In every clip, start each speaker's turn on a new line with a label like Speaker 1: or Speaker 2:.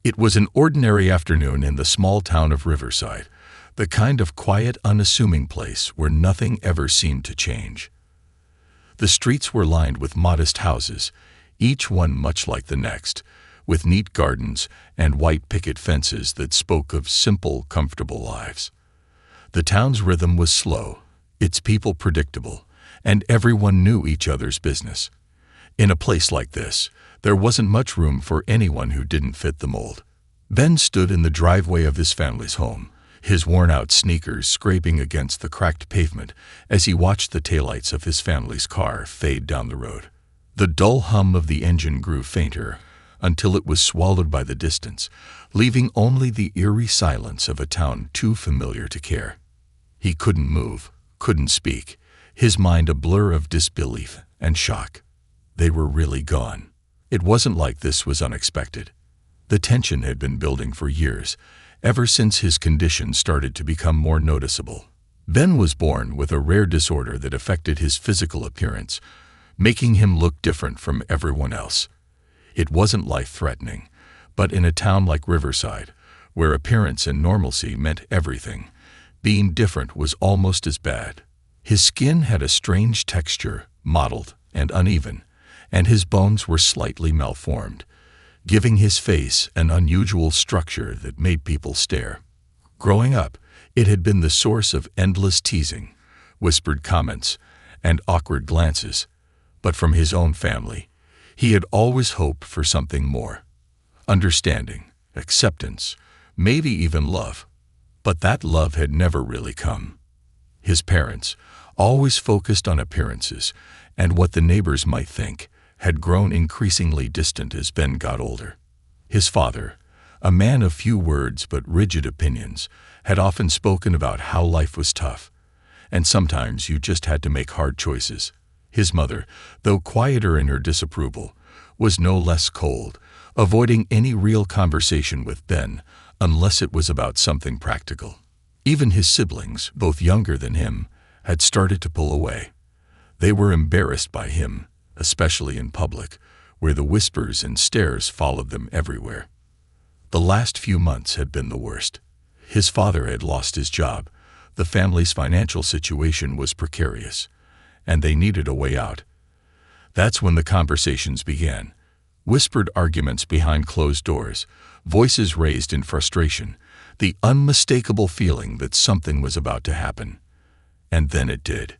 Speaker 1: It was an ordinary afternoon in the small town of Riverside, the kind of quiet, unassuming place where nothing ever seemed to change. The streets were lined with modest houses, each one much like the next, with neat gardens and white picket fences that spoke of simple, comfortable lives. The town's rhythm was slow, its people predictable, and everyone knew each other's business. In a place like this, there wasn't much room for anyone who didn't fit the mold. Ben stood in the driveway of his family's home, his worn-out sneakers scraping against the cracked pavement as he watched the taillights of his family's car fade down the road. The dull hum of the engine grew fainter until it was swallowed by the distance, leaving only the eerie silence of a town too familiar to care. He couldn't move, couldn't speak, his mind a blur of disbelief and shock. They were really gone. It wasn't like this was unexpected. The tension had been building for years, ever since his condition started to become more noticeable. Ben was born with a rare disorder that affected his physical appearance, making him look different from everyone else. It wasn't life-threatening, but in a town like Riverside, where appearance and normalcy meant everything, being different was almost as bad. His skin had a strange texture, mottled and uneven, and his bones were slightly malformed, giving his face an unusual structure that made people stare. Growing up, it had been the source of endless teasing, whispered comments, and awkward glances, but from his own family, he had always hoped for something more. Understanding, acceptance, maybe even love. But that love had never really come. His parents, always focused on appearances and what the neighbors might think, had grown increasingly distant as Ben got older. His father, a man of few words but rigid opinions, had often spoken about how life was tough, and sometimes you just had to make hard choices. His mother, though quieter in her disapproval, was no less cold, avoiding any real conversation with Ben unless it was about something practical. Even his siblings, both younger than him, had started to pull away. They were embarrassed by him, especially in public, where the whispers and stares followed them everywhere. The last few months had been the worst. His father had lost his job, the family's financial situation was precarious, and they needed a way out. That's when the conversations began. Whispered arguments behind closed doors, voices raised in frustration, the unmistakable feeling that something was about to happen. And then it did.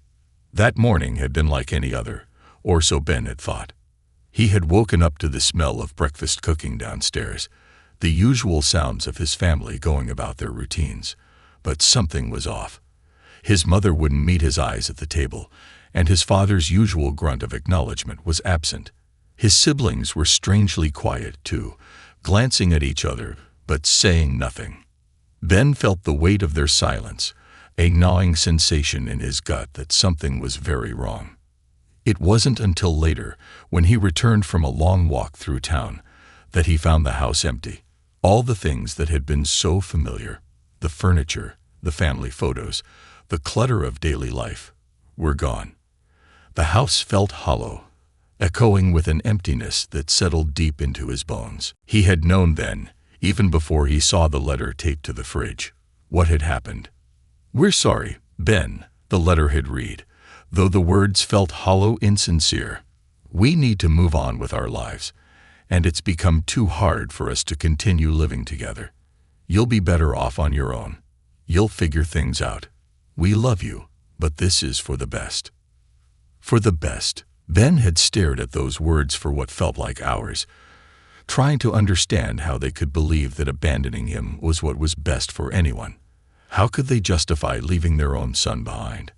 Speaker 1: That morning had been like any other, or so Ben had thought. He had woken up to the smell of breakfast cooking downstairs, the usual sounds of his family going about their routines. But something was off. His mother wouldn't meet his eyes at the table, and his father's usual grunt of acknowledgement was absent. His siblings were strangely quiet, too, glancing at each other, but saying nothing. Ben felt the weight of their silence, a gnawing sensation in his gut that something was very wrong. It wasn't until later, when he returned from a long walk through town, that he found the house empty. All the things that had been so familiar, the furniture, the family photos, the clutter of daily life, were gone. The house felt hollow, echoing with an emptiness that settled deep into his bones. He had known then, even before he saw the letter taped to the fridge, what had happened. "We're sorry, Ben," the letter had read, though the words felt hollow, insincere. "We need to move on with our lives, and it's become too hard for us to continue living together. You'll be better off on your own. You'll figure things out. We love you, but this is for the best." For the best. Ben had stared at those words for what felt like hours, trying to understand how they could believe that abandoning him was what was best for anyone. How could they justify leaving their own son behind?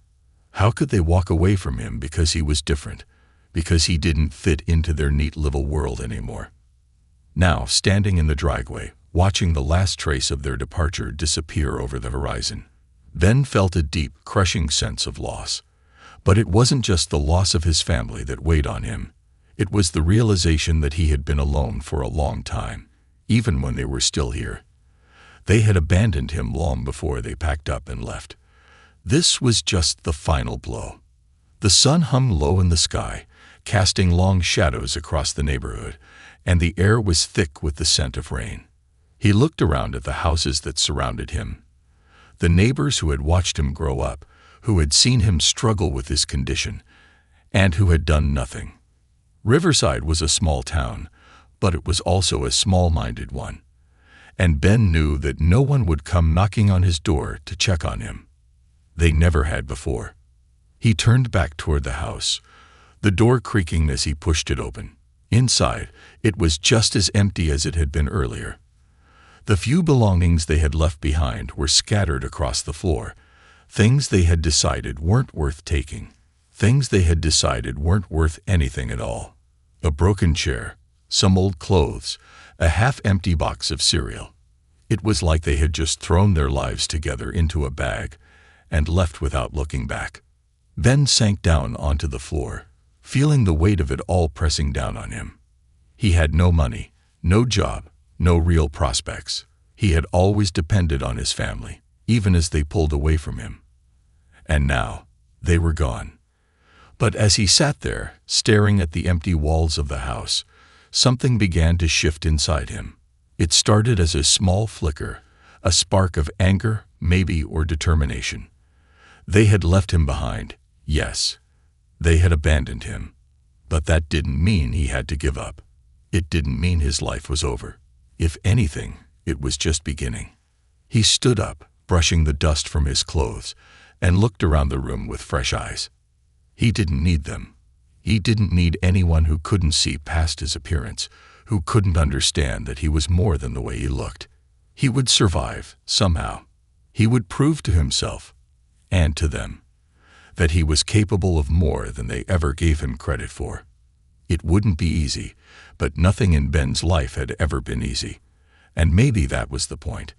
Speaker 1: How could they walk away from him because he was different, because he didn't fit into their neat little world anymore? Now, standing in the driveway, watching the last trace of their departure disappear over the horizon, Ben felt a deep, crushing sense of loss. But it wasn't just the loss of his family that weighed on him. It was the realization that he had been alone for a long time, even when they were still here. They had abandoned him long before they packed up and left. This was just the final blow. The sun hung low in the sky, casting long shadows across the neighborhood, and the air was thick with the scent of rain. He looked around at the houses that surrounded him. The neighbors who had watched him grow up, who had seen him struggle with his condition, and who had done nothing. Riverside was a small town, but it was also a small-minded one. And Ben knew that no one would come knocking on his door to check on him. They never had before. He turned back toward the house, the door creaking as he pushed it open. Inside, it was just as empty as it had been earlier. The few belongings they had left behind were scattered across the floor, things they had decided weren't worth taking, things they had decided weren't worth anything at all. A broken chair, some old clothes, a half-empty box of cereal. It was like they had just thrown their lives together into a bag and left without looking back. Ben sank down onto the floor, feeling the weight of it all pressing down on him. He had no money, no job, no real prospects. He had always depended on his family, even as they pulled away from him. And now, they were gone. But as he sat there, staring at the empty walls of the house, something began to shift inside him. It started as a small flicker, a spark of anger, maybe, or determination. They had left him behind, yes. They had abandoned him. But that didn't mean he had to give up. It didn't mean his life was over. If anything, it was just beginning. He stood up, brushing the dust from his clothes, and looked around the room with fresh eyes. He didn't need them. He didn't need anyone who couldn't see past his appearance, who couldn't understand that he was more than the way he looked. He would survive, somehow. He would prove to himself, and to them, that he was capable of more than they ever gave him credit for. It wouldn't be easy, but nothing in Ben's life had ever been easy. And maybe that was the point.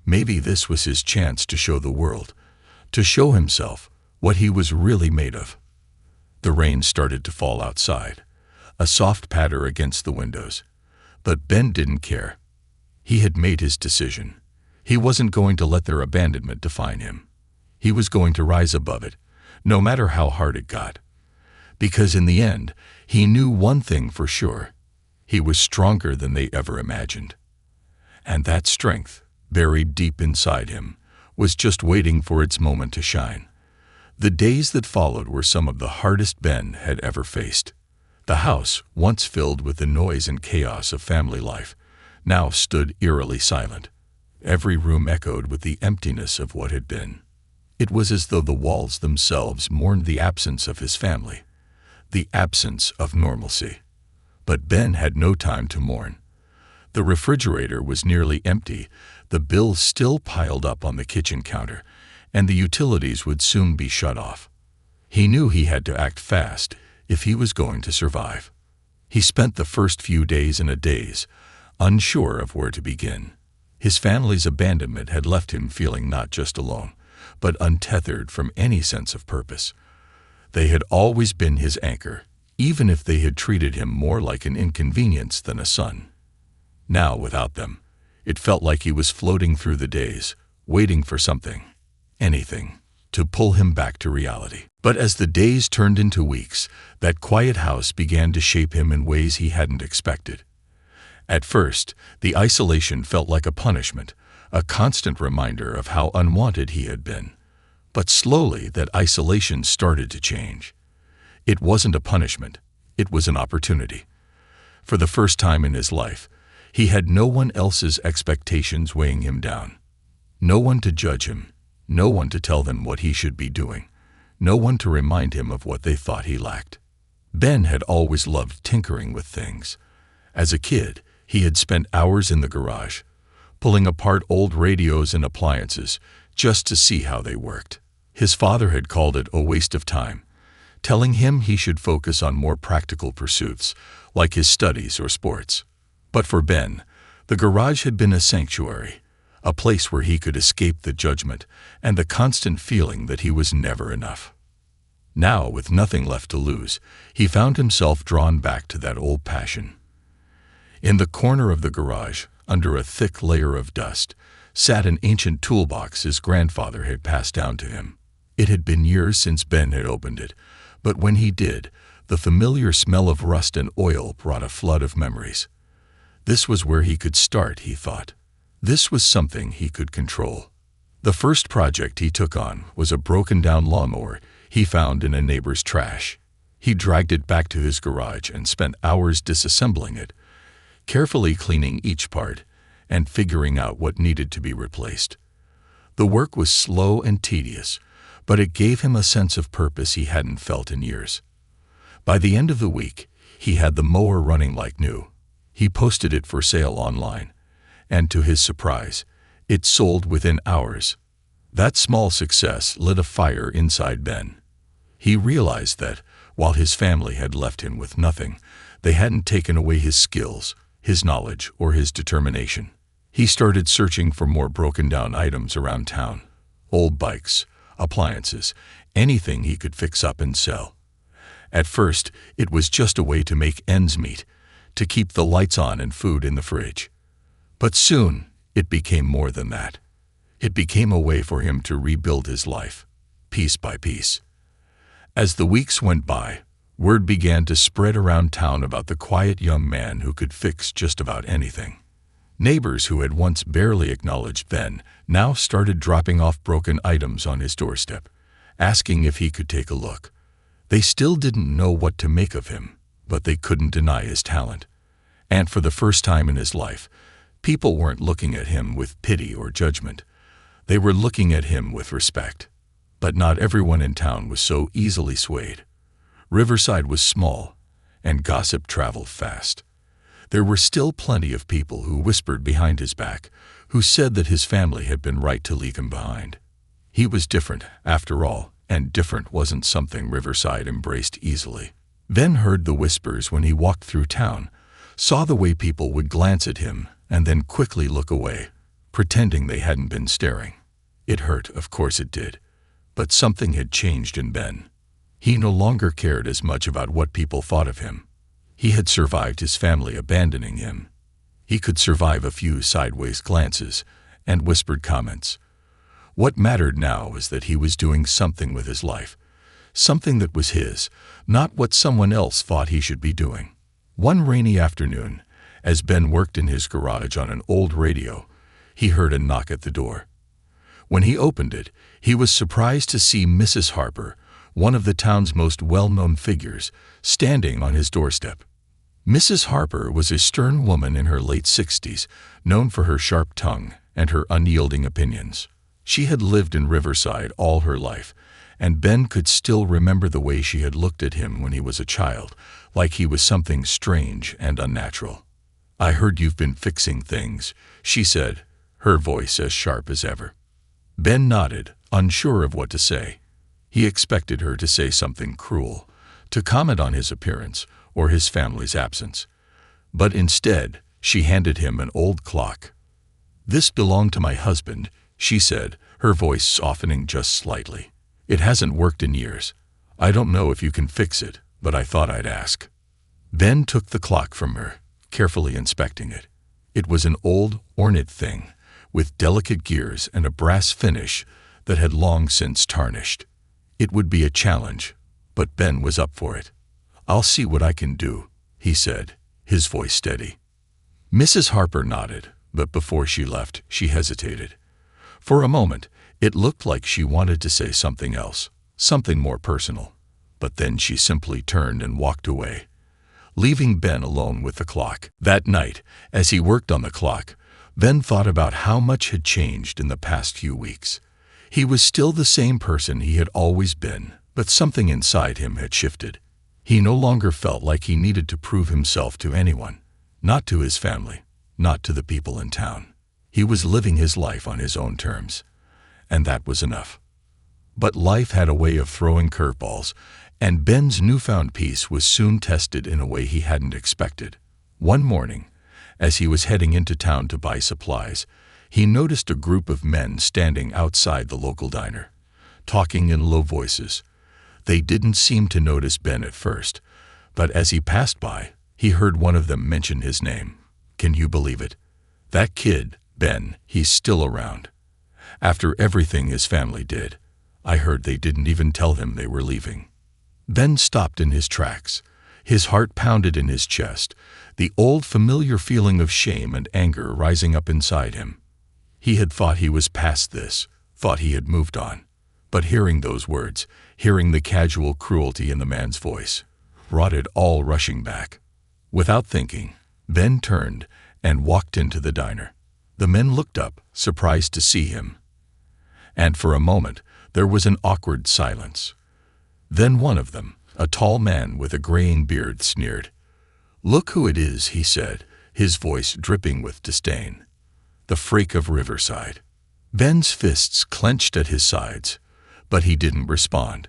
Speaker 1: Maybe this was his chance to show the world, to show himself what he was really made of. The rain started to fall outside, a soft patter against the windows. But Ben didn't care. He had made his decision. He wasn't going to let their abandonment define him. He was going to rise above it, no matter how hard it got. Because in the end, he knew one thing for sure. He was stronger than they ever imagined. And that strength, buried deep inside him, was just waiting for its moment to shine. The days that followed were some of the hardest Ben had ever faced. The house, once filled with the noise and chaos of family life, now stood eerily silent. Every room echoed with the emptiness of what had been. It was as though the walls themselves mourned the absence of his family, the absence of normalcy. But Ben had no time to mourn. The refrigerator was nearly empty, the bills still piled up on the kitchen counter, and the utilities would soon be shut off. He knew he had to act fast if he was going to survive. He spent the first few days in a daze, unsure of where to begin. His family's abandonment had left him feeling not just alone, but untethered from any sense of purpose. They had always been his anchor, even if they had treated him more like an inconvenience than a son. Now, without them, it felt like he was floating through the days, waiting for something, anything, to pull him back to reality. But as the days turned into weeks, that quiet house began to shape him in ways he hadn't expected. At first, the isolation felt like a punishment, a constant reminder of how unwanted he had been. But slowly, that isolation started to change. It wasn't a punishment, it was an opportunity. For the first time in his life, he had no one else's expectations weighing him down. No one to judge him, no one to tell him what he should be doing, no one to remind him of what they thought he lacked. Ben had always loved tinkering with things. As a kid, he had spent hours in the garage, pulling apart old radios and appliances just to see how they worked. His father had called it a waste of time, telling him he should focus on more practical pursuits, like his studies or sports. But for Ben, the garage had been a sanctuary, a place where he could escape the judgment and the constant feeling that he was never enough. Now, with nothing left to lose, he found himself drawn back to that old passion. In the corner of the garage, under a thick layer of dust, sat an ancient toolbox his grandfather had passed down to him. It had been years since Ben had opened it, but when he did, the familiar smell of rust and oil brought a flood of memories. This was where he could start, he thought. This was something he could control. The first project he took on was a broken-down lawnmower he found in a neighbor's trash. He dragged it back to his garage and spent hours disassembling it, carefully cleaning each part and figuring out what needed to be replaced. The work was slow and tedious, but it gave him a sense of purpose he hadn't felt in years. By the end of the week, he had the mower running like new. He posted it for sale online, and to his surprise, it sold within hours. That small success lit a fire inside Ben. He realized that, while his family had left him with nothing, they hadn't taken away his skills, his knowledge, or his determination. He started searching for more broken-down items around town. Old bikes, appliances, anything he could fix up and sell. At first, it was just a way to make ends meet, to keep the lights on and food in the fridge. But soon, it became more than that. It became a way for him to rebuild his life, piece by piece. As the weeks went by, word began to spread around town about the quiet young man who could fix just about anything. Neighbors who had once barely acknowledged Ben now started dropping off broken items on his doorstep, asking if he could take a look. They still didn't know what to make of him, but they couldn't deny his talent. And for the first time in his life, people weren't looking at him with pity or judgment. They were looking at him with respect. But not everyone in town was so easily swayed. Riverside was small, and gossip traveled fast. There were still plenty of people who whispered behind his back, who said that his family had been right to leave him behind. He was different, after all, and different wasn't something Riverside embraced easily. Ben heard the whispers when he walked through town, saw the way people would glance at him and then quickly look away, pretending they hadn't been staring. It hurt, of course it did. But something had changed in Ben. He no longer cared as much about what people thought of him. He had survived his family abandoning him. He could survive a few sideways glances and whispered comments. What mattered now was that he was doing something with his life, something that was his, not what someone else thought he should be doing. One rainy afternoon, as Ben worked in his garage on an old radio, he heard a knock at the door. When he opened it, he was surprised to see Mrs. Harper, one of the town's most well-known figures, standing on his doorstep. Mrs. Harper was a stern woman in her late 60s, known for her sharp tongue and her unyielding opinions. She had lived in Riverside all her life, and Ben could still remember the way she had looked at him when he was a child, like he was something strange and unnatural. "I heard you've been fixing things," she said, her voice as sharp as ever. Ben nodded, unsure of what to say. He expected her to say something cruel, to comment on his appearance or his family's absence. But instead, she handed him an old clock. "This belonged to my husband," she said, her voice softening just slightly. "It hasn't worked in years. I don't know if you can fix it, but I thought I'd ask." Ben took the clock from her, carefully inspecting it. It was an old, ornate thing, with delicate gears and a brass finish that had long since tarnished. It would be a challenge, but Ben was up for it. "I'll see what I can do," he said, his voice steady. Mrs. Harper nodded, but before she left, she hesitated. For a moment, it looked like she wanted to say something else, something more personal, but then she simply turned and walked away, leaving Ben alone with the clock. That night, as he worked on the clock, Ben thought about how much had changed in the past few weeks. He was still the same person he had always been, but something inside him had shifted. He no longer felt like he needed to prove himself to anyone, not to his family, not to the people in town. He was living his life on his own terms, and that was enough. But life had a way of throwing curveballs, and Ben's newfound peace was soon tested in a way he hadn't expected. One morning, as he was heading into town to buy supplies, he noticed a group of men standing outside the local diner, talking in low voices. They didn't seem to notice Ben at first, but as he passed by, he heard one of them mention his name. "Can you believe it? That kid, Ben, he's still around. After everything his family did, I heard they didn't even tell him they were leaving." Ben stopped in his tracks. His heart pounded in his chest, the old familiar feeling of shame and anger rising up inside him. He had thought he was past this, thought he had moved on. But hearing those words, hearing the casual cruelty in the man's voice, brought it all rushing back. Without thinking, Ben turned and walked into the diner. The men looked up, surprised to see him. And for a moment, there was an awkward silence. Then one of them, a tall man with a graying beard, sneered. "Look who it is," he said, his voice dripping with disdain. "The freak of Riverside." Ben's fists clenched at his sides, but he didn't respond.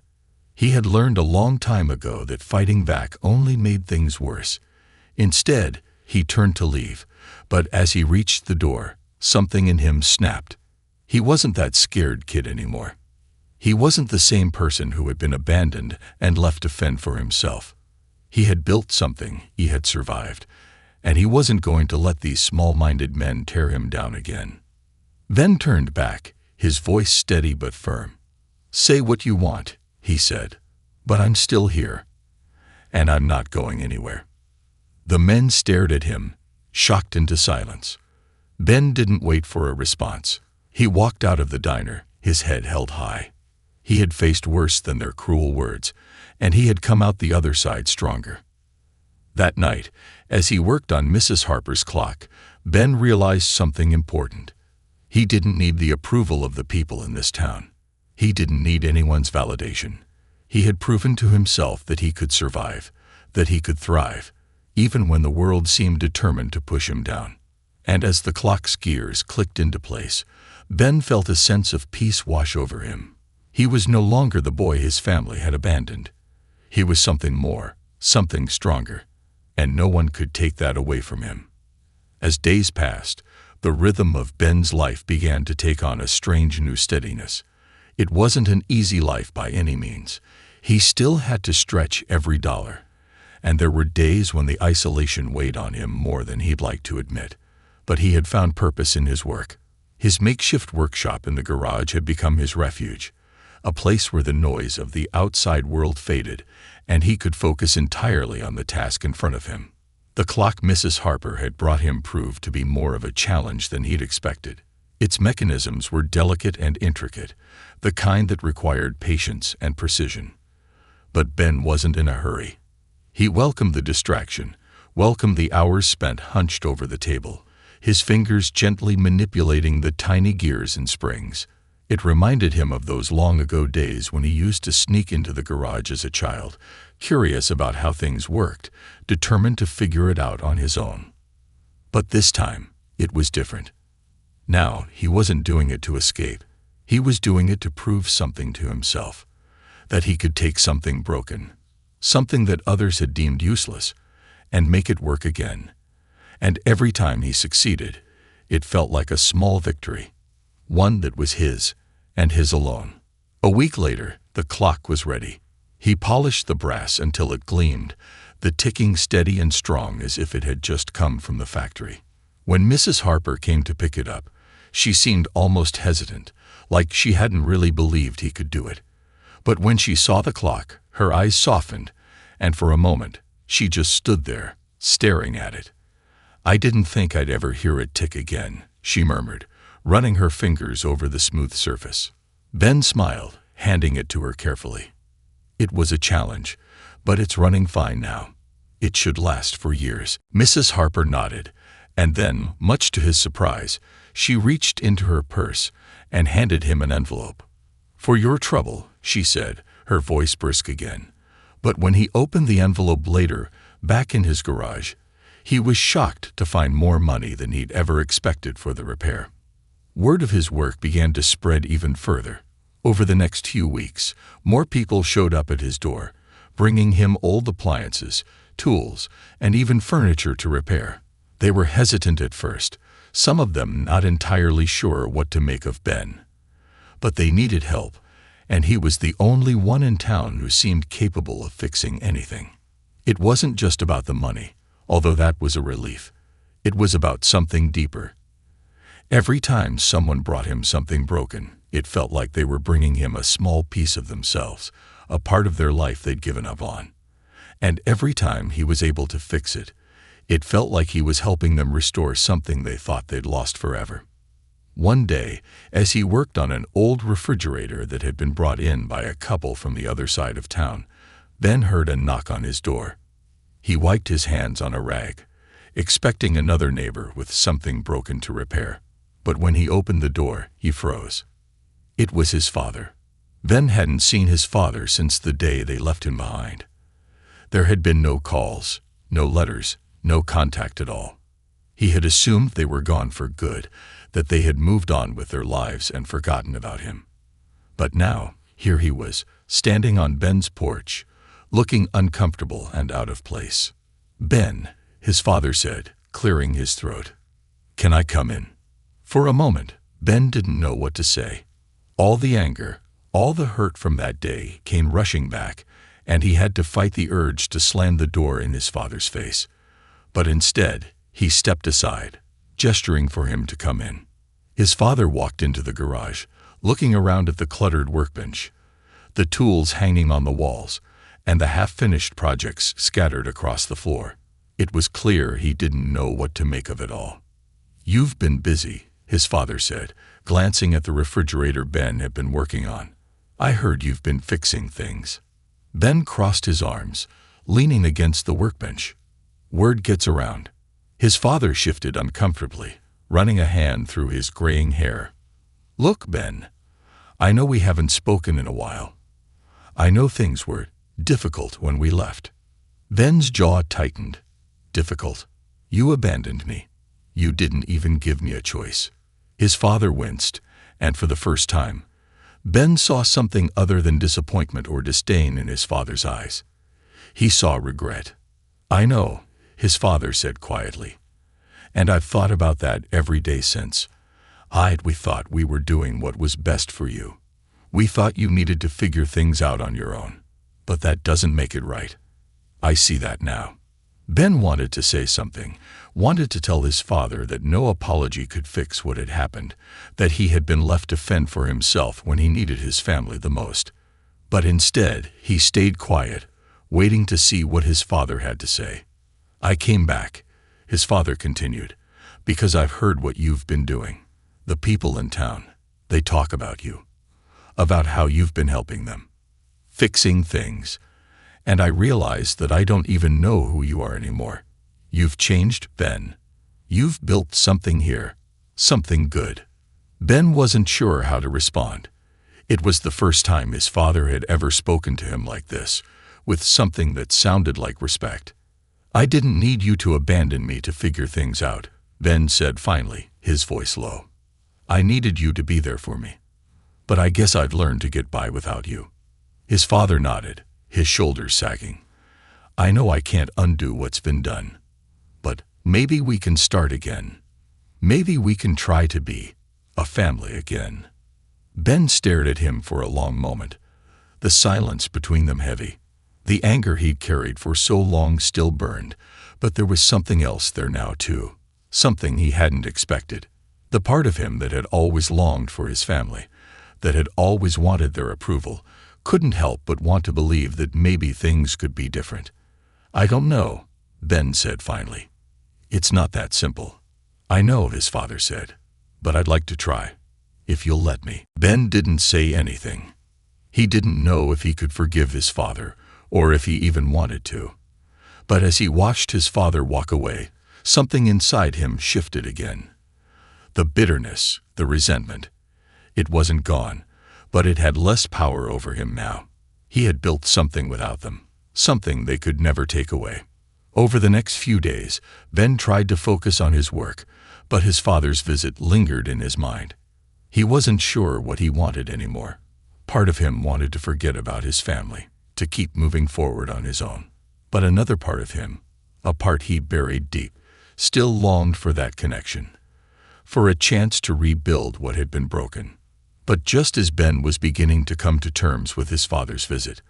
Speaker 1: He had learned a long time ago that fighting back only made things worse. Instead, he turned to leave, but as he reached the door, something in him snapped. He wasn't that scared kid anymore. He wasn't the same person who had been abandoned and left to fend for himself. He had built something, he had survived, and he wasn't going to let these small-minded men tear him down again. Ben turned back, his voice steady but firm. "Say what you want," he said, "but I'm still here, and I'm not going anywhere." The men stared at him, shocked into silence. Ben didn't wait for a response. He walked out of the diner, his head held high. He had faced worse than their cruel words, and he had come out the other side stronger. That night, as he worked on Mrs. Harper's clock, Ben realized something important. He didn't need the approval of the people in this town. He didn't need anyone's validation. He had proven to himself that he could survive, that he could thrive, even when the world seemed determined to push him down. And as the clock's gears clicked into place, Ben felt a sense of peace wash over him. He was no longer the boy his family had abandoned. He was something more, something stronger, and no one could take that away from him. As days passed, the rhythm of Ben's life began to take on a strange new steadiness. It wasn't an easy life by any means. He still had to stretch every dollar, and there were days when the isolation weighed on him more than he'd like to admit. But he had found purpose in his work. His makeshift workshop in the garage had become his refuge, a place where the noise of the outside world faded, and he could focus entirely on the task in front of him. The clock Mrs. Harper had brought him proved to be more of a challenge than he'd expected. Its mechanisms were delicate and intricate, the kind that required patience and precision. But Ben wasn't in a hurry. He welcomed the distraction, welcomed the hours spent hunched over the table, his fingers gently manipulating the tiny gears and springs. It reminded him of those long-ago days when he used to sneak into the garage as a child, curious about how things worked, determined to figure it out on his own. But this time, it was different. Now, he wasn't doing it to escape. He was doing it to prove something to himself, that he could take something broken, something that others had deemed useless, and make it work again. And every time he succeeded, it felt like a small victory, one that was his, and his alone. A week later, the clock was ready. He polished the brass until it gleamed, the ticking steady and strong as if it had just come from the factory. When Mrs. Harper came to pick it up, she seemed almost hesitant, like she hadn't really believed he could do it. But when she saw the clock, her eyes softened, and for a moment, she just stood there, staring at it. "I didn't think I'd ever hear it tick again," she murmured, running her fingers over the smooth surface. Ben smiled, handing it to her carefully. "It was a challenge, but it's running fine now. It should last for years." Mrs. Harper nodded, and then, much to his surprise, she reached into her purse and handed him an envelope. "For your trouble," she said, her voice brisk again. But when he opened the envelope later, back in his garage, he was shocked to find more money than he'd ever expected for the repair. Word of his work began to spread even further. Over the next few weeks, more people showed up at his door, bringing him old appliances, tools, and even furniture to repair. They were hesitant at first, some of them not entirely sure what to make of Ben. But they needed help, and he was the only one in town who seemed capable of fixing anything. It wasn't just about the money, although that was a relief. It was about something deeper. Every time someone brought him something broken, it felt like they were bringing him a small piece of themselves, a part of their life they'd given up on. And every time he was able to fix it, it felt like he was helping them restore something they thought they'd lost forever. One day, as he worked on an old refrigerator that had been brought in by a couple from the other side of town, Ben heard a knock on his door. He wiped his hands on a rag, expecting another neighbor with something broken to repair. But when he opened the door, he froze. It was his father. Ben hadn't seen his father since the day they left him behind. There had been no calls, no letters, no contact at all. He had assumed they were gone for good, that they had moved on with their lives and forgotten about him. But now, here he was, standing on Ben's porch, looking uncomfortable and out of place. "Ben," his father said, clearing his throat. "Can I come in?" For a moment, Ben didn't know what to say. All the anger, all the hurt from that day came rushing back, and he had to fight the urge to slam the door in his father's face. But instead, he stepped aside, gesturing for him to come in. His father walked into the garage, looking around at the cluttered workbench, the tools hanging on the walls, and the half-finished projects scattered across the floor. It was clear he didn't know what to make of it all. "You've been busy," his father said, glancing at the refrigerator Ben had been working on. "I heard you've been fixing things." Ben crossed his arms, leaning against the workbench. "Word gets around." His father shifted uncomfortably, running a hand through his graying hair. "Look, Ben, I know we haven't spoken in a while. I know things were difficult when we left." Ben's jaw tightened. "Difficult? You abandoned me. You didn't even give me a choice." His father winced, and for the first time, Ben saw something other than disappointment or disdain in his father's eyes. He saw regret. "I know," his father said quietly, "and I've thought about that every day since. We thought we were doing what was best for you. We thought you needed to figure things out on your own. But that doesn't make it right. I see that now." Ben wanted to say something, wanted to tell his father that no apology could fix what had happened, that he had been left to fend for himself when he needed his family the most. But instead, he stayed quiet, waiting to see what his father had to say. "I came back," his father continued, "because I've heard what you've been doing. The people in town, they talk about you, about how you've been helping them, fixing things. And I realize that I don't even know who you are anymore. You've changed, Ben. You've built something here, something good." Ben wasn't sure how to respond. It was the first time his father had ever spoken to him like this, with something that sounded like respect. "I didn't need you to abandon me to figure things out," Ben said finally, his voice low. "I needed you to be there for me. But I guess I've learned to get by without you." His father nodded, his shoulders sagging. "I know I can't undo what's been done. But maybe we can start again. Maybe we can try to be a family again." Ben stared at him for a long moment, the silence between them heavy. The anger he'd carried for so long still burned, but there was something else there now too, something he hadn't expected. The part of him that had always longed for his family, that had always wanted their approval, couldn't help but want to believe that maybe things could be different. "I don't know," Ben said finally. "It's not that simple." "I know," his father said, "but I'd like to try, if you'll let me." Ben didn't say anything. He didn't know if he could forgive his father, or if he even wanted to. But as he watched his father walk away, something inside him shifted again. The bitterness, the resentment. It wasn't gone, but it had less power over him now. He had built something without them, something they could never take away. Over the next few days, Ben tried to focus on his work, but his father's visit lingered in his mind. He wasn't sure what he wanted anymore. Part of him wanted to forget about his family, to keep moving forward on his own. But another part of him, a part he buried deep, still longed for that connection, for a chance to rebuild what had been broken. But just as Ben was beginning to come to terms with his father's visit,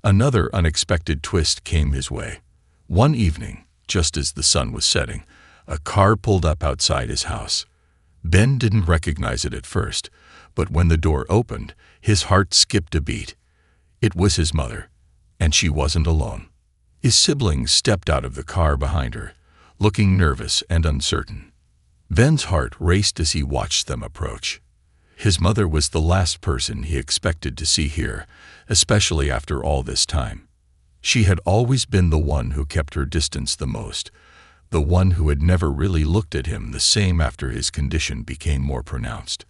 Speaker 1: another unexpected twist came his way. One evening, just as the sun was setting, a car pulled up outside his house. Ben didn't recognize it at first, but when the door opened, his heart skipped a beat. It was his mother, and she wasn't alone. His siblings stepped out of the car behind her, looking nervous and uncertain. Ben's heart raced as he watched them approach. His mother was the last person he expected to see here, especially after all this time. She had always been the one who kept her distance the most, the one who had never really looked at him the same after his condition became more pronounced.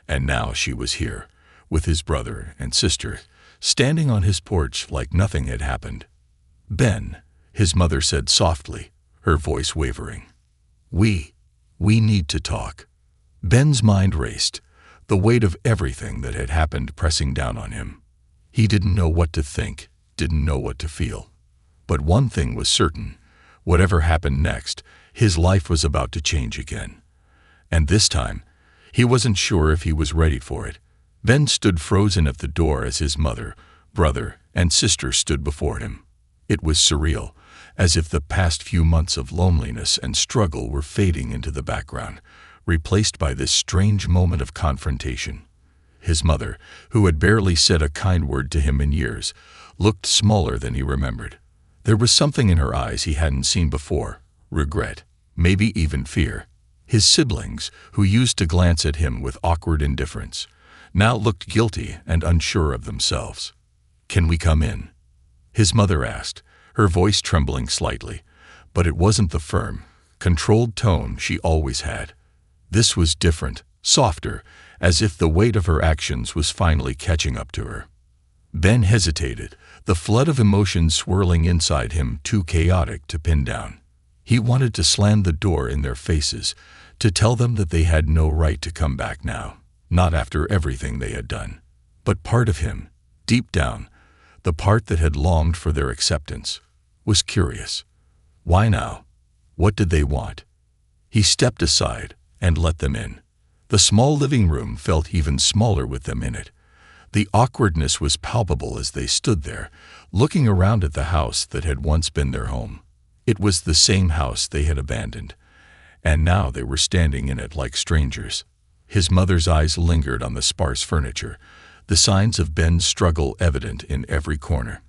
Speaker 1: And now she was here, with his brother and sister, standing on his porch like nothing had happened. "Ben," his mother said softly, her voice wavering. We need to talk." Ben's mind raced, the weight of everything that had happened pressing down on him. He didn't know what to think, didn't know what to feel. But one thing was certain: whatever happened next, his life was about to change again. And this time, he wasn't sure if he was ready for it. Ben stood frozen at the door as his mother, brother, and sister stood before him. It was surreal, as if the past few months of loneliness and struggle were fading into the background, replaced by this strange moment of confrontation. His mother, who had barely said a kind word to him in years, looked smaller than he remembered. There was something in her eyes he hadn't seen before: regret, maybe even fear. His siblings, who used to glance at him with awkward indifference, now looked guilty and unsure of themselves. "Can we come in?" his mother asked, her voice trembling slightly, but it wasn't the firm, controlled tone she always had. This was different, softer, as if the weight of her actions was finally catching up to her. Ben hesitated, the flood of emotions swirling inside him too chaotic to pin down. He wanted to slam the door in their faces, to tell them that they had no right to come back now, not after everything they had done. But part of him, deep down, the part that had longed for their acceptance, was curious. Why now? What did they want? He stepped aside and let them in. The small living room felt even smaller with them in it. The awkwardness was palpable as they stood there, looking around at the house that had once been their home. It was the same house they had abandoned, and now they were standing in it like strangers. His mother's eyes lingered on the sparse furniture, the signs of Ben's struggle evident in every corner.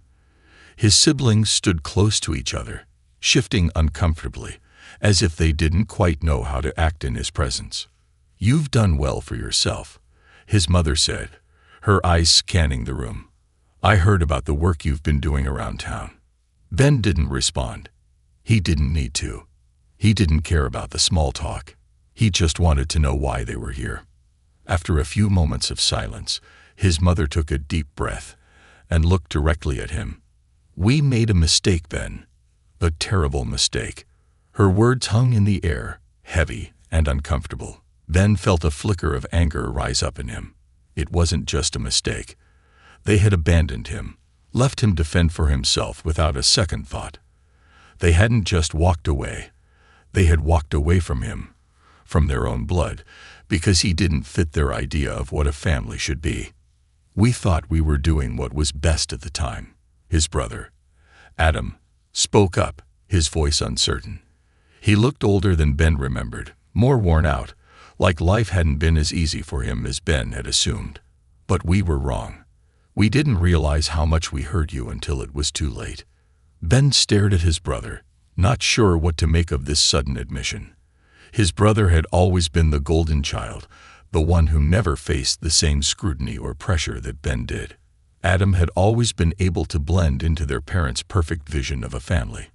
Speaker 1: His siblings stood close to each other, shifting uncomfortably, as if they didn't quite know how to act in his presence. "You've done well for yourself," his mother said, her eyes scanning the room. "I heard about the work you've been doing around town." Ben didn't respond. He didn't need to. He didn't care about the small talk. He just wanted to know why they were here. After a few moments of silence, his mother took a deep breath and looked directly at him. "We made a mistake, Ben. A terrible mistake." Her words hung in the air, heavy and uncomfortable. Ben felt a flicker of anger rise up in him. It wasn't just a mistake. They had abandoned him, left him to fend for himself without a second thought. They hadn't just walked away. They had walked away from him, from their own blood, because he didn't fit their idea of what a family should be. "We thought we were doing what was best at the time," his brother, Adam, spoke up, his voice uncertain. He looked older than Ben remembered, more worn out, like life hadn't been as easy for him as Ben had assumed. "But we were wrong. We didn't realize how much we hurt you until it was too late." Ben stared at his brother, not sure what to make of this sudden admission. His brother had always been the golden child, the one who never faced the same scrutiny or pressure that Ben did. Adam had always been able to blend into their parents' perfect vision of a family.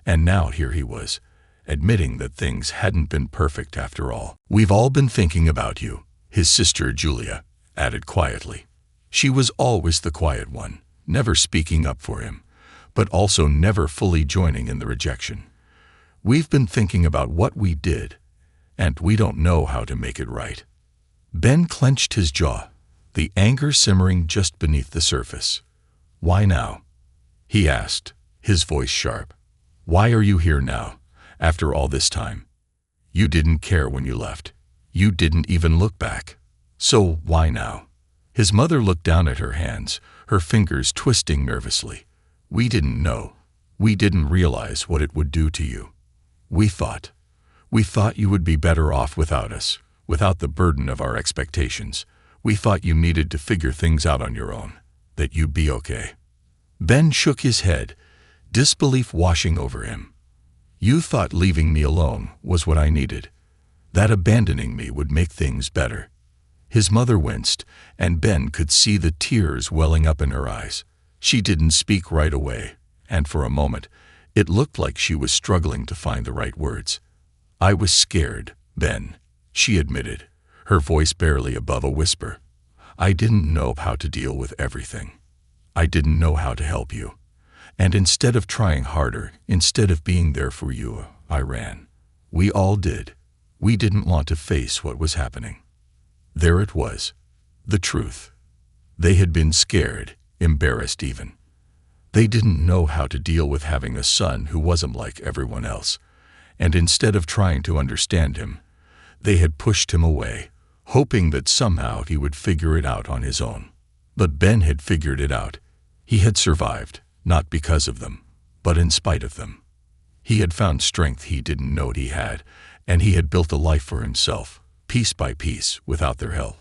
Speaker 1: And now here he was, admitting that things hadn't been perfect after all. "We've all been thinking about you," his sister Julia added quietly. She was always the quiet one, never speaking up for him, but also never fully joining in the rejection. "We've been thinking about what we did, and we don't know how to make it right." Ben clenched his jaw, the anger simmering just beneath the surface. "Why now?" he asked, his voice sharp. "Why are you here now, after all this time? You didn't care when you left. You didn't even look back. So why now?" His mother looked down at her hands, her fingers twisting nervously. "We didn't know. We didn't realize what it would do to you. We thought you would be better off without us, without the burden of our expectations. We thought you needed to figure things out on your own, that you'd be okay." Ben shook his head, disbelief washing over him. "You thought leaving me alone was what I needed. that abandoning me would make things better. His mother winced, and Ben could see the tears welling up in her eyes. She didn't speak right away, and for a moment, it looked like she was struggling to find the right words. "I was scared, Ben," she admitted, her voice barely above a whisper. "I didn't know how to deal with everything. I didn't know how to help you. And instead of trying harder, instead of being there for you, I ran. We all did. We didn't want to face what was happening." There it was, the truth. They had been scared, embarrassed even. They didn't know how to deal with having a son who wasn't like everyone else, and instead of trying to understand him, they had pushed him away, hoping that somehow he would figure it out on his own. But Ben had figured it out. He had survived, not because of them, but in spite of them. He had found strength he didn't know he had, and he had built a life for himself, piece by piece, without their help.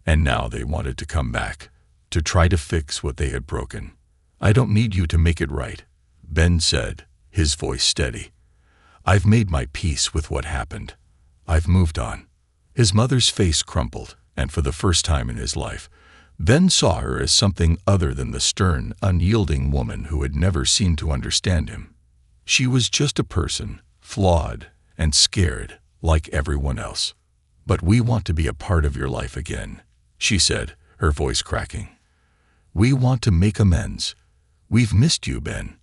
Speaker 1: And now they wanted to come back, to try to fix what they had broken. "I don't need you to make it right," Ben said, his voice steady. "I've made my peace with what happened. I've moved on." His mother's face crumpled, and for the first time in his life, Ben saw her as something other than the stern, unyielding woman who had never seemed to understand him. She was just a person, flawed and scared, like everyone else. "But we want to be a part of your life again," she said, her voice cracking. "We want to make amends. We've missed you, Ben.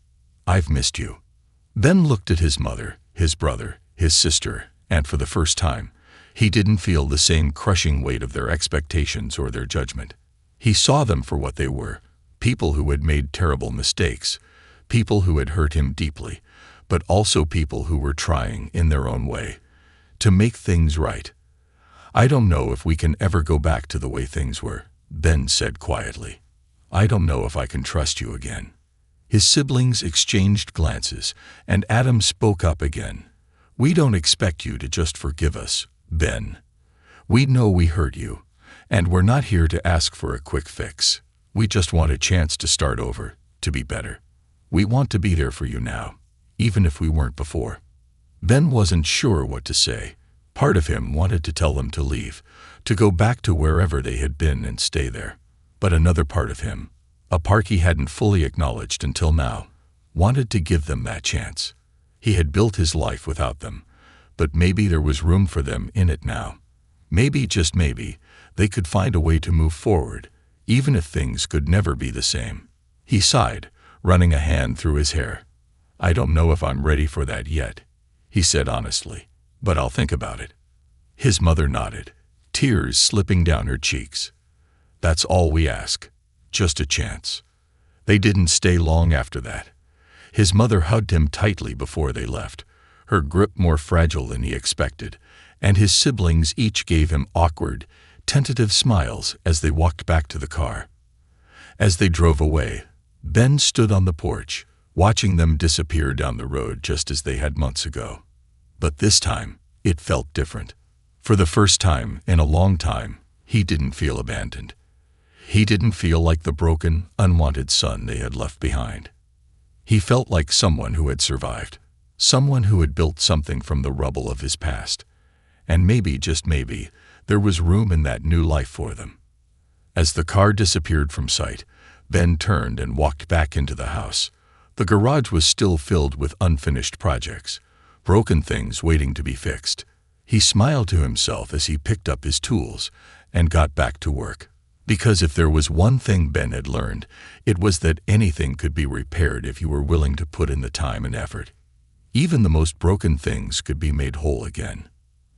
Speaker 1: I've missed you." Ben looked at his mother, his brother, his sister, and for the first time, he didn't feel the same crushing weight of their expectations or their judgment. He saw them for what they were, people who had made terrible mistakes, people who had hurt him deeply, but also people who were trying, in their own way, to make things right. "I don't know if we can ever go back to the way things were," Ben said quietly. "I don't know if I can trust you again." His siblings exchanged glances, and Adam spoke up again. "We don't expect you to just forgive us, Ben. We know we hurt you, and we're not here to ask for a quick fix. We just want a chance to start over, to be better. We want to be there for you now, even if we weren't before." Ben wasn't sure what to say. Part of him wanted to tell them to leave, to go back to wherever they had been and stay there. But another part of him, a part he hadn't fully acknowledged until now, wanted to give them that chance. He had built his life without them, but maybe there was room for them in it now. Maybe, just maybe, they could find a way to move forward, even if things could never be the same. He sighed, running a hand through his hair. "I don't know if I'm ready for that yet," he said honestly, "but I'll think about it." His mother nodded, tears slipping down her cheeks. "That's all we ask, just a chance." They didn't stay long after that. His mother hugged him tightly before they left, her grip more fragile than he expected, and his siblings each gave him awkward, tentative smiles as they walked back to the car. As they drove away, Ben stood on the porch, watching them disappear down the road just as they had months ago. But this time, it felt different. For the first time in a long time, he didn't feel abandoned. He didn't feel like the broken, unwanted son they had left behind. He felt like someone who had survived, someone who had built something from the rubble of his past. And maybe, just maybe, there was room in that new life for them. As the car disappeared from sight, Ben turned and walked back into the house. The garage was still filled with unfinished projects, broken things waiting to be fixed. He smiled to himself as he picked up his tools and got back to work. Because if there was one thing Ben had learned, it was that anything could be repaired if you were willing to put in the time and effort. Even the most broken things could be made whole again.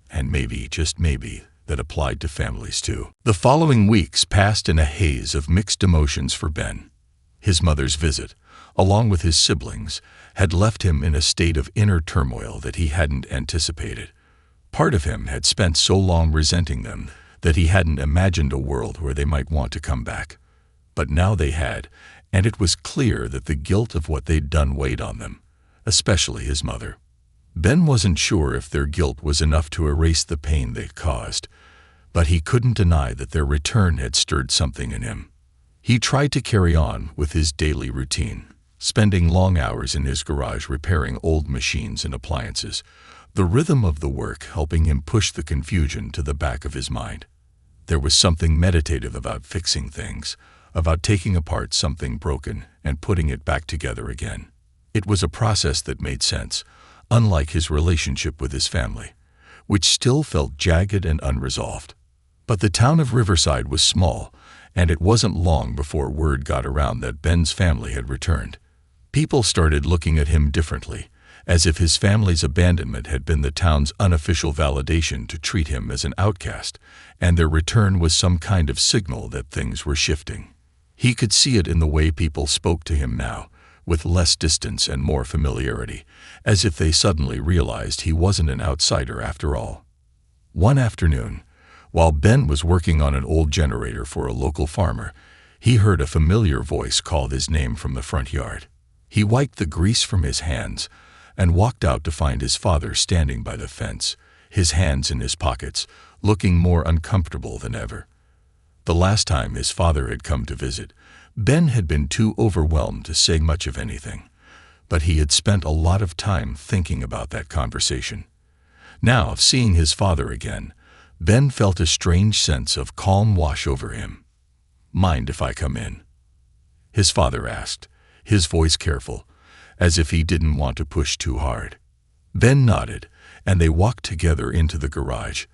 Speaker 1: And maybe, just maybe, that applied to families too. The following weeks passed in a haze of mixed emotions for Ben. His mother's visit, along with his siblings, had left him in a state of inner turmoil that he hadn't anticipated. Part of him had spent so long resenting them that he hadn't imagined a world where they might want to come back. But now they had, and it was clear that the guilt of what they'd done weighed on them, especially his mother. Ben wasn't sure if their guilt was enough to erase the pain they'd caused, but he couldn't deny that their return had stirred something in him. He tried to carry on with his daily routine, spending long hours in his garage repairing old machines and appliances, the rhythm of the work helping him push the confusion to the back of his mind. There was something meditative about fixing things, about taking apart something broken and putting it back together again. It was a process that made sense, unlike his relationship with his family, which still felt jagged and unresolved. But the town of Riverside was small, and it wasn't long before word got around that Ben's family had returned. People started looking at him differently, as if his family's abandonment had been the town's unofficial validation to treat him as an outcast, and their return was some kind of signal that things were shifting. He could see it in the way people spoke to him now, with less distance and more familiarity, as if they suddenly realized he wasn't an outsider after all. One afternoon, while Ben was working on an old generator for a local farmer, he heard a familiar voice call his name from the front yard. He wiped the grease from his hands and walked out to find his father standing by the fence, his hands in his pockets, looking more uncomfortable than ever. The last time his father had come to visit, Ben had been too overwhelmed to say much of anything, but he had spent a lot of time thinking about that conversation. Now, seeing his father again, Ben felt a strange sense of calm wash over him. "Mind if I come in?" his father asked, his voice careful, as if he didn't want to push too hard. Ben nodded, and they walked together into the garage,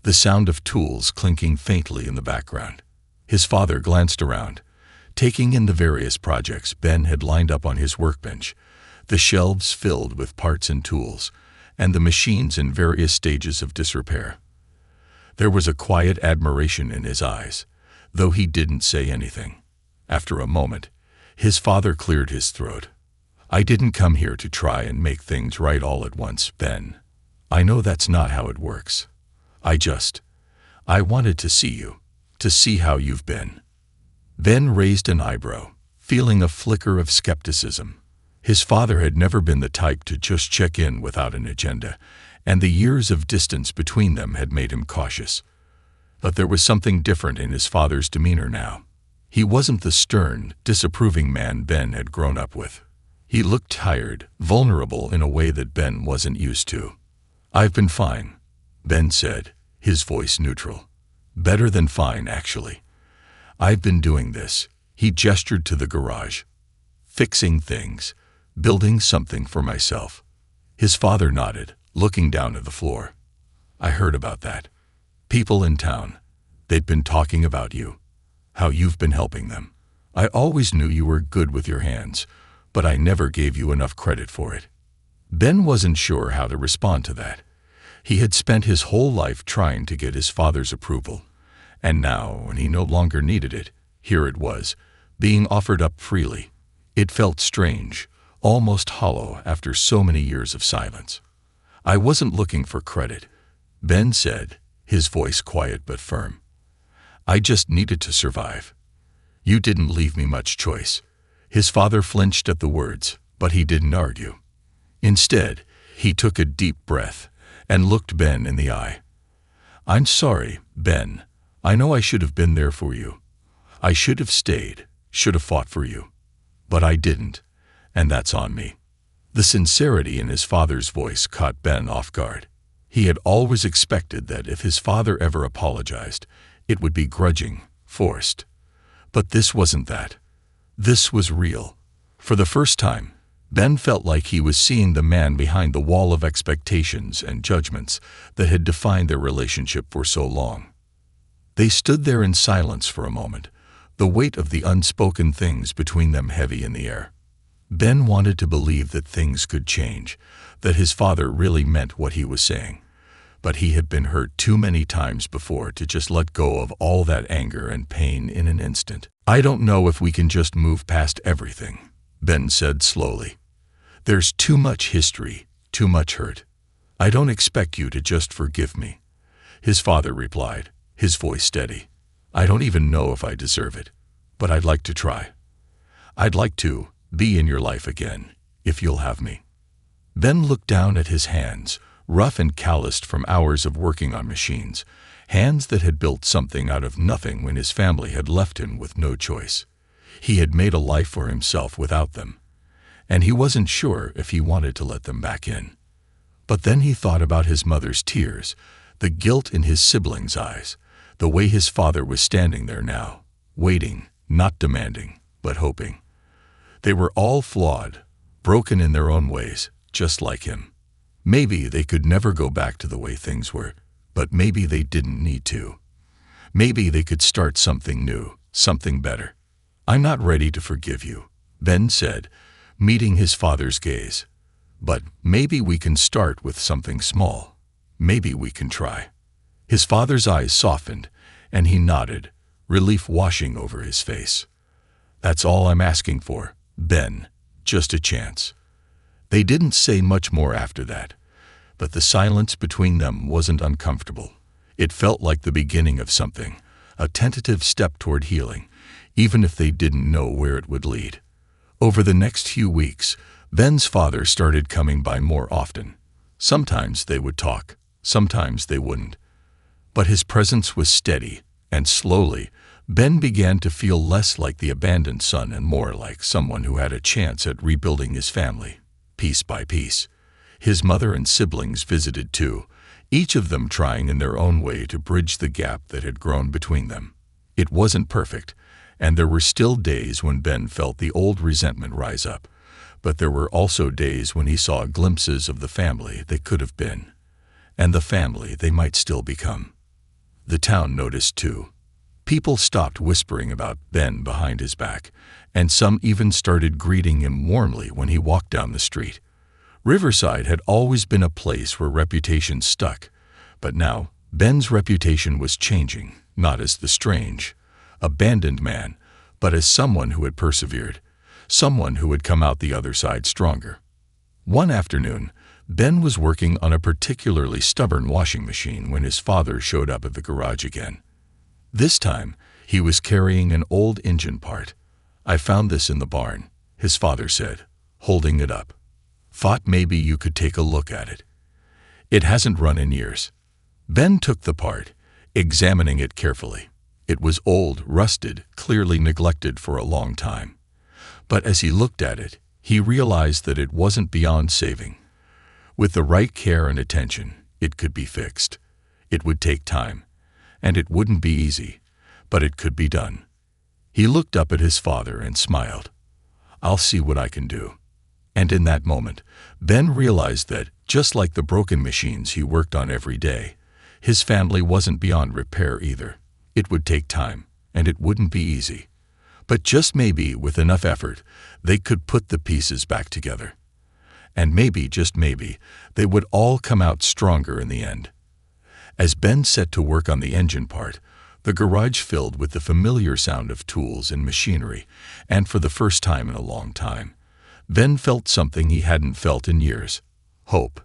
Speaker 1: the sound of tools clinking faintly in the background. His father glanced around, taking in the various projects Ben had lined up on his workbench, the shelves filled with parts and tools, and the machines in various stages of disrepair. There was a quiet admiration in his eyes, though he didn't say anything. After a moment, his father cleared his throat. "I didn't come here to try and make things right all at once, Ben. I know that's not how it works. I wanted to see you, to see how you've been." Ben raised an eyebrow, feeling a flicker of skepticism. His father had never been the type to just check in without an agenda, and the years of distance between them had made him cautious. But there was something different in his father's demeanor now. He wasn't the stern, disapproving man Ben had grown up with. He looked tired, vulnerable in a way that Ben wasn't used to. "I've been fine," Ben said, his voice neutral. "Better than fine, actually. I've been doing this." He gestured to the garage. "Fixing things, building something for myself." His father nodded, looking down at the floor. "I heard about that. People in town, they'd been talking about you, how you've been helping them. I always knew you were good with your hands, but I never gave you enough credit for it." Ben wasn't sure how to respond to that. He had spent his whole life trying to get his father's approval, and now, when he no longer needed it, here it was, being offered up freely. It felt strange, almost hollow after so many years of silence. "I wasn't looking for credit," Ben said, his voice quiet but firm. "I just needed to survive. You didn't leave me much choice." His father flinched at the words, but he didn't argue. Instead, he took a deep breath and looked Ben in the eye. "I'm sorry, Ben. I know I should have been there for you. I should have stayed, should have fought for you. But I didn't, and that's on me." The sincerity in his father's voice caught Ben off guard. He had always expected that if his father ever apologized, it would be grudging, forced. But this wasn't that. This was real. For the first time, Ben felt like he was seeing the man behind the wall of expectations and judgments that had defined their relationship for so long. They stood there in silence for a moment, the weight of the unspoken things between them heavy in the air. Ben wanted to believe that things could change, that his father really meant what he was saying. But he had been hurt too many times before to just let go of all that anger and pain in an instant. "I don't know if we can just move past everything," Ben said slowly. "There's too much history, too much hurt. I don't expect you to just forgive me," his father replied, his voice steady. "I don't even know if I deserve it, but I'd like to try. I'd like to be in your life again, if you'll have me." Ben looked down at his hands, rough and calloused from hours of working on machines, hands that had built something out of nothing when his family had left him with no choice. He had made a life for himself without them, and he wasn't sure if he wanted to let them back in. But then he thought about his mother's tears, the guilt in his siblings' eyes, the way his father was standing there now, waiting, not demanding, but hoping. They were all flawed, broken in their own ways, just like him. Maybe they could never go back to the way things were, but maybe they didn't need to. Maybe they could start something new, something better. "I'm not ready to forgive you," Ben said, meeting his father's gaze. "But maybe we can start with something small. Maybe we can try." His father's eyes softened, and he nodded, relief washing over his face. "That's all I'm asking for, Ben, just a chance." They didn't say much more after that, but the silence between them wasn't uncomfortable. It felt like the beginning of something, a tentative step toward healing, even if they didn't know where it would lead. Over the next few weeks, Ben's father started coming by more often. Sometimes they would talk, sometimes they wouldn't. But his presence was steady, and slowly, Ben began to feel less like the abandoned son and more like someone who had a chance at rebuilding his family, piece by piece. His mother and siblings visited too, each of them trying in their own way to bridge the gap that had grown between them. It wasn't perfect, and there were still days when Ben felt the old resentment rise up, but there were also days when he saw glimpses of the family they could have been, and the family they might still become. The town noticed too. People stopped whispering about Ben behind his back, and some even started greeting him warmly when he walked down the street. Riverside had always been a place where reputation stuck, but now Ben's reputation was changing, not as the strange, abandoned man, but as someone who had persevered, someone who had come out the other side stronger. One afternoon, Ben was working on a particularly stubborn washing machine when his father showed up at the garage again. This time, he was carrying an old engine part. "I found this in the barn," his father said, holding it up. "Thought maybe you could take a look at it. It hasn't run in years." Ben took the part, examining it carefully. It was old, rusted, clearly neglected for a long time. But as he looked at it, he realized that it wasn't beyond saving. With the right care and attention, it could be fixed. It would take time, and it wouldn't be easy, but it could be done. He looked up at his father and smiled. "I'll see what I can do." And in that moment, Ben realized that, just like the broken machines he worked on every day, his family wasn't beyond repair either. It would take time, and it wouldn't be easy. But just maybe, with enough effort, they could put the pieces back together. And maybe, just maybe, they would all come out stronger in the end. As Ben set to work on the engine part, the garage filled with the familiar sound of tools and machinery, and for the first time in a long time, Ben felt something he hadn't felt in years: hope.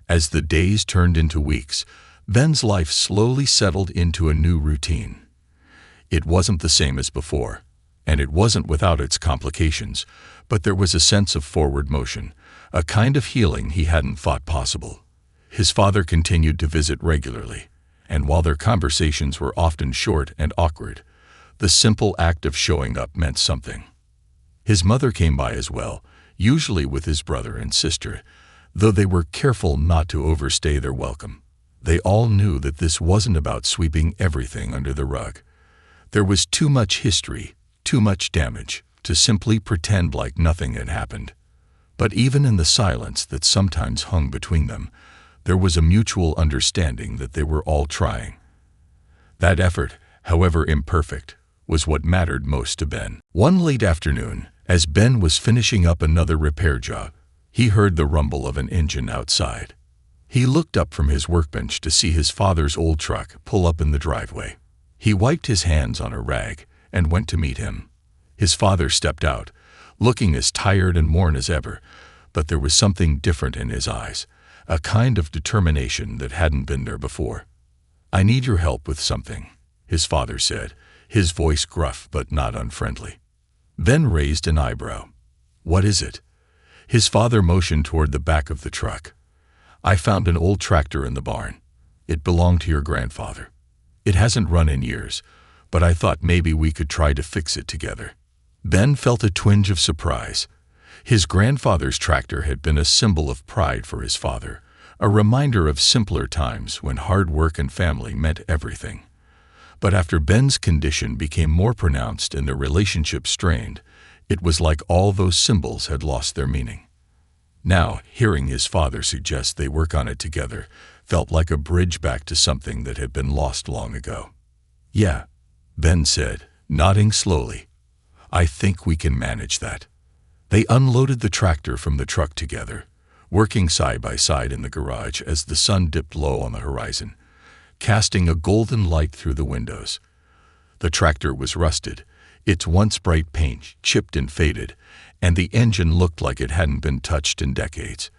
Speaker 1: As the days turned into weeks, Ben's life slowly settled into a new routine. It wasn't the same as before, and it wasn't without its complications, but there was a sense of forward motion, a kind of healing he hadn't thought possible. His father continued to visit regularly, and while their conversations were often short and awkward, the simple act of showing up meant something. His mother came by as well, usually with his brother and sister, though they were careful not to overstay their welcome. They all knew that this wasn't about sweeping everything under the rug. There was too much history, too much damage, to simply pretend like nothing had happened. But even in the silence that sometimes hung between them, there was a mutual understanding that they were all trying. That effort, however imperfect, was what mattered most to Ben. One late afternoon, as Ben was finishing up another repair job, he heard the rumble of an engine outside. He looked up from his workbench to see his father's old truck pull up in the driveway. He wiped his hands on a rag and went to meet him. His father stepped out, looking as tired and worn as ever, but there was something different in his eyes, a kind of determination that hadn't been there before. "I need your help with something," his father said, his voice gruff but not unfriendly. Ben raised an eyebrow. "What is it?" His father motioned toward the back of the truck. "I found an old tractor in the barn. It belonged to your grandfather. It hasn't run in years, but I thought maybe we could try to fix it together." Ben felt a twinge of surprise. His grandfather's tractor had been a symbol of pride for his father, a reminder of simpler times when hard work and family meant everything. But after Ben's condition became more pronounced and their relationship strained, it was like all those symbols had lost their meaning. Now, hearing his father suggest they work on it together felt like a bridge back to something that had been lost long ago. "Yeah," Ben said, nodding slowly. "I think we can manage that." They unloaded the tractor from the truck together, working side by side in the garage as the sun dipped low on the horizon, casting a golden light through the windows. The tractor was rusted, its once bright paint chipped and faded, and the engine looked like it hadn't been touched in decades.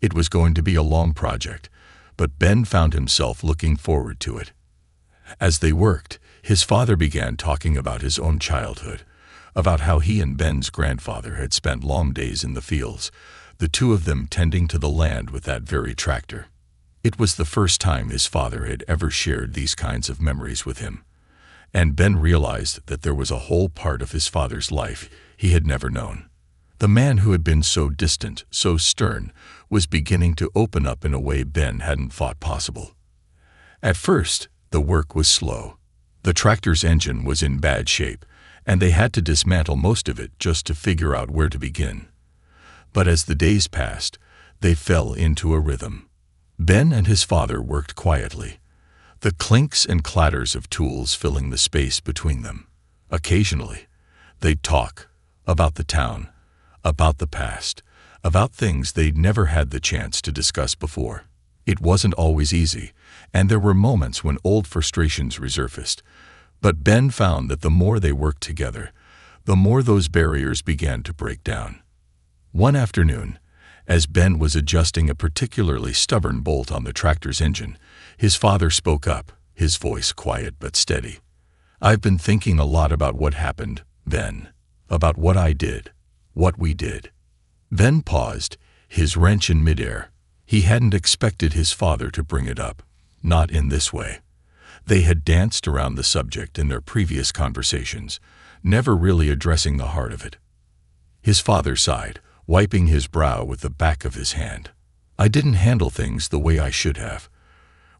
Speaker 1: It was going to be a long project, but Ben found himself looking forward to it. As they worked, his father began talking about his own childhood, about how he and Ben's grandfather had spent long days in the fields, the two of them tending to the land with that very tractor. It was the first time his father had ever shared these kinds of memories with him, and Ben realized that there was a whole part of his father's life he had never known. The man who had been so distant, so stern, was beginning to open up in a way Ben hadn't thought possible. At first, the work was slow. The tractor's engine was in bad shape, and they had to dismantle most of it just to figure out where to begin. But as the days passed, they fell into a rhythm. Ben and his father worked quietly, the clinks and clatters of tools filling the space between them. Occasionally, they'd talk about the town, about the past, about things they'd never had the chance to discuss before. It wasn't always easy, and there were moments when old frustrations resurfaced. But Ben found that the more they worked together, the more those barriers began to break down. One afternoon, as Ben was adjusting a particularly stubborn bolt on the tractor's engine, his father spoke up, his voice quiet but steady. "I've been thinking a lot about what happened, Ben. About what I did, what we did." Ben paused, his wrench in midair. He hadn't expected his father to bring it up, not in this way. They had danced around the subject in their previous conversations, never really addressing the heart of it. His father sighed, wiping his brow with the back of his hand. "I didn't handle things the way I should have.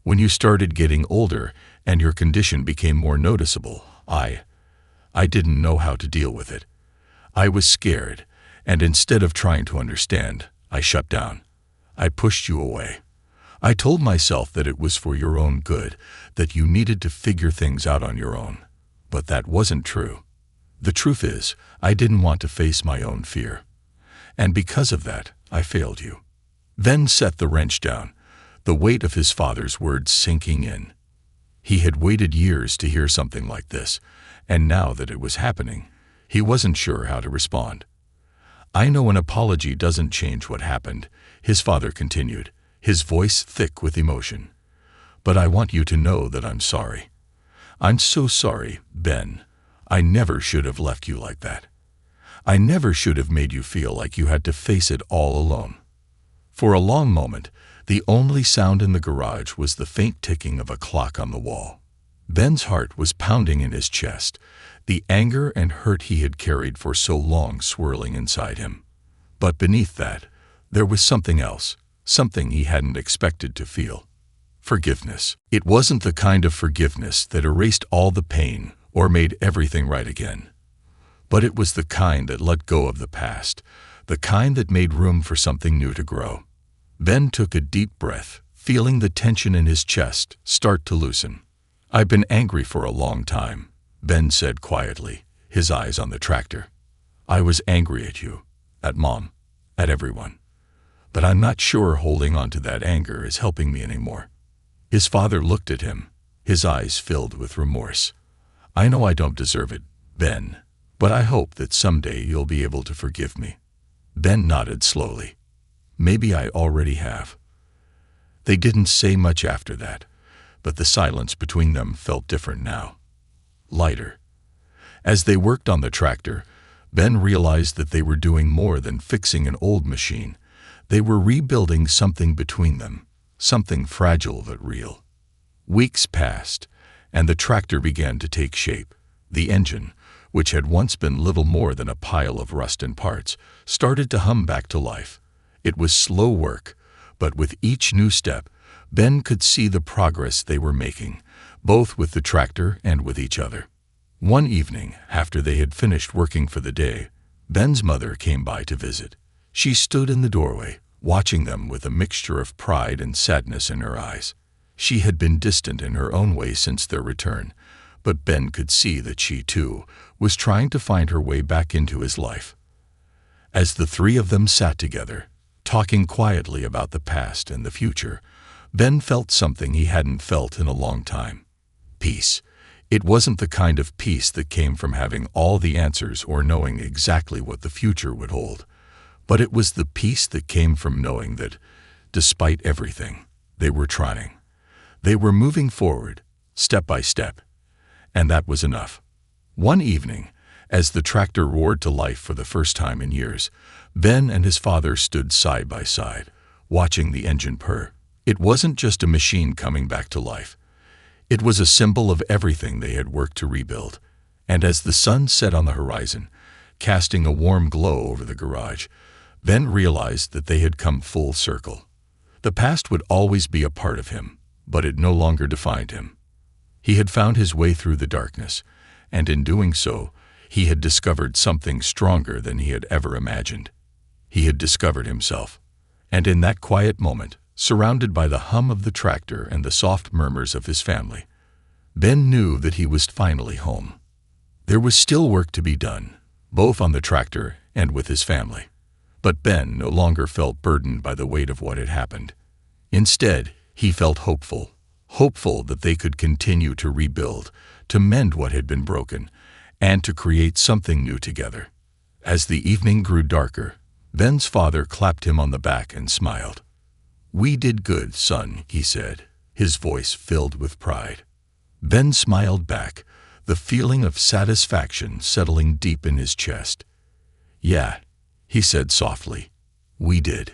Speaker 1: When you started getting older and your condition became more noticeable, I didn't know how to deal with it. I was scared, and instead of trying to understand, I shut down. I pushed you away. I told myself that it was for your own good, that you needed to figure things out on your own. But that wasn't true. The truth is, I didn't want to face my own fear. And because of that, I failed you." Ben set the wrench down, the weight of his father's words sinking in. He had waited years to hear something like this, and now that it was happening, he wasn't sure how to respond. "I know an apology doesn't change what happened," his father continued, his voice thick with emotion. "But I want you to know that I'm sorry. I'm so sorry, Ben. I never should have left you like that. I never should have made you feel like you had to face it all alone." For a long moment, the only sound in the garage was the faint ticking of a clock on the wall. Ben's heart was pounding in his chest, the anger and hurt he had carried for so long swirling inside him. But beneath that, there was something else, something he hadn't expected to feel. Forgiveness. It wasn't the kind of forgiveness that erased all the pain or made everything right again. But it was the kind that let go of the past, the kind that made room for something new to grow. Ben took a deep breath, feeling the tension in his chest start to loosen. "I've been angry for a long time," Ben said quietly, his eyes on the tractor. "I was angry at you, at Mom, at everyone. But I'm not sure holding on to that anger is helping me anymore." His father looked at him, his eyes filled with remorse. "I know I don't deserve it, Ben, but I hope that someday you'll be able to forgive me." Ben nodded slowly. "Maybe I already have." They didn't say much after that, but the silence between them felt different now. Lighter. As they worked on the tractor, Ben realized that they were doing more than fixing an old machine. They were rebuilding something between them, something fragile but real. Weeks passed, and the tractor began to take shape. The engine, which had once been little more than a pile of rust and parts, started to hum back to life. It was slow work, But with each new step, Ben could see the progress they were making, both with the tractor and with each other. One evening, after they had finished working for the day, Ben's mother came by to visit. She stood in the doorway, watching them with a mixture of pride and sadness in her eyes. She had been distant in her own way since their return, but Ben could see that she, too, was trying to find her way back into his life. As the three of them sat together, talking quietly about the past and the future, Ben felt something he hadn't felt in a long time. Peace. It wasn't the kind of peace that came from having all the answers or knowing exactly what the future would hold, but it was the peace that came from knowing that, despite everything, they were trying. They were moving forward, step by step, and that was enough. One evening, as the tractor roared to life for the first time in years, Ben and his father stood side by side, watching the engine purr. It wasn't just a machine coming back to life. It was a symbol of everything they had worked to rebuild. And as the sun set on the horizon, casting a warm glow over the garage, Ben realized that they had come full circle. The past would always be a part of him, but it no longer defined him. He had found his way through the darkness, and in doing so, he had discovered something stronger than he had ever imagined. He had discovered himself. And in that quiet moment, surrounded by the hum of the tractor and the soft murmurs of his family, Ben knew that he was finally home. There was still work to be done, both on the tractor and with his family. But Ben no longer felt burdened by the weight of what had happened. Instead, he felt hopeful that they could continue to rebuild, to mend what had been broken, and to create something new together. As the evening grew darker, Ben's father clapped him on the back and smiled. "We did good, son," he said, his voice filled with pride. Ben smiled back, the feeling of satisfaction settling deep in his chest. "Yeah," he said softly, "we did."